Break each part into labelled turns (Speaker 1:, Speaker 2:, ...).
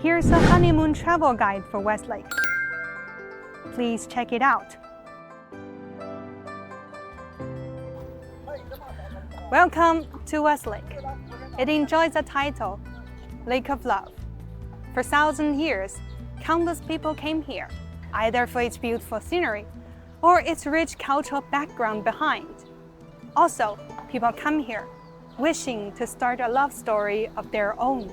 Speaker 1: Here's a honeymoon travel guide for Westlake. Please check it out. Welcome to Westlake. It enjoys the title, Lake of Love. For 1,000 years, countless people came here, either for its beautiful scenery or its rich cultural background behind. Also, people come here wishing to start a love story of their own.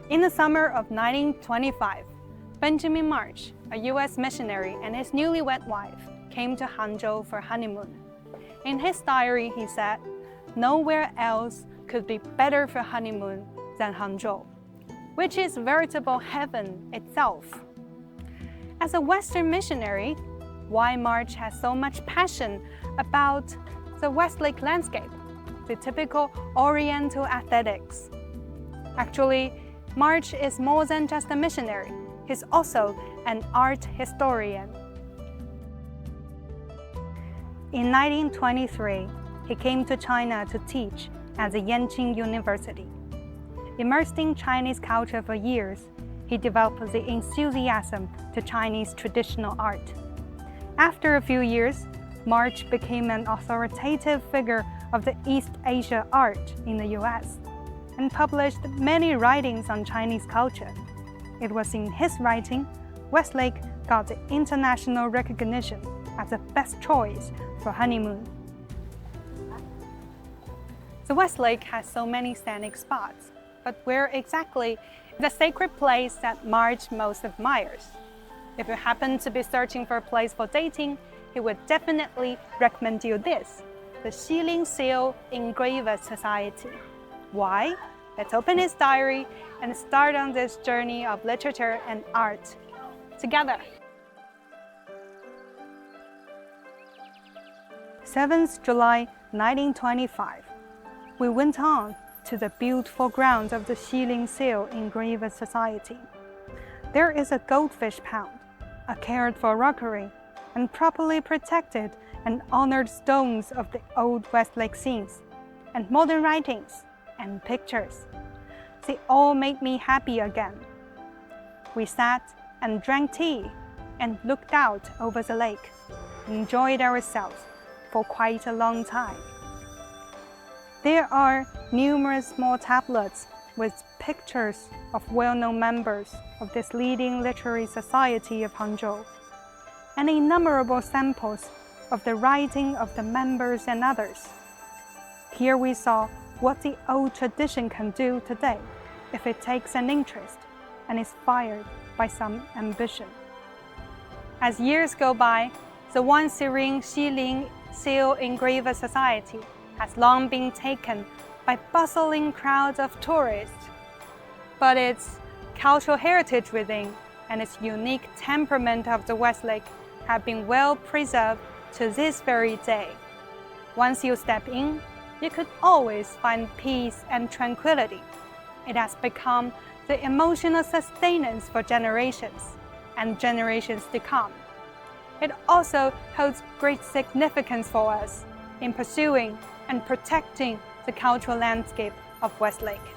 Speaker 1: In the summer of 1925, Benjamin March, a U.S. missionary, and his newlywed wife came to Hangzhou for honeymoon. In his diary, he said, "Nowhere else could be better for honeymoon than Hangzhou," which is veritable heaven itself. As a Western missionary, why March has so much passion about the Westlake landscape, the typical Oriental aesthetics. Actually, March is more than just a missionary. He's also an art historian. In 1923, he came to China to teach at the Yanqing University. Immersed in Chinese culture for years, he developed the enthusiasm to Chinese traditional art. After a few years, March became an authoritative figure of the East Asia art in the US and published many writings on Chinese culture. It was in his writing Westlake got the international recognition as the best choice for honeymoon. The Westlake has so many scenic spots, but where exactly is the sacred place that March most admires? If you happen to be searching for a place for dating, he would definitely recommend you this, the Xilin Seal Engraver Society. Why? Let's open his diary and start on this journey of literature and art together. 7th July 1925. We went on to the beautiful grounds of the Xilin Seal Engraver Society. There is a goldfish pond, a cared-for rockery, and properly protected and honored stones of the old Westlake scenes, and modern writings and pictures. They all made me happy again. We sat and drank tea and looked out over the lake, enjoyed ourselves for quite a long time. There are numerous small tablets with pictures of well-known members of this leading literary society of Hangzhou, and innumerable samples of the writing of the members and others. Here we saw what the old tradition can do today if it takes an interest and is fired by some ambition. As years go by, the once serene Xilin Seal Engraver Society has long been taken by bustling crowds of tourists. But its cultural heritage within and its unique temperament of the Westlake have been well preserved to this very day. Once you step in, you could always find peace and tranquility. It has become the emotional sustenance for generations and generations to come. It also holds great significance for us in pursuing and protecting the cultural landscape of Westlake.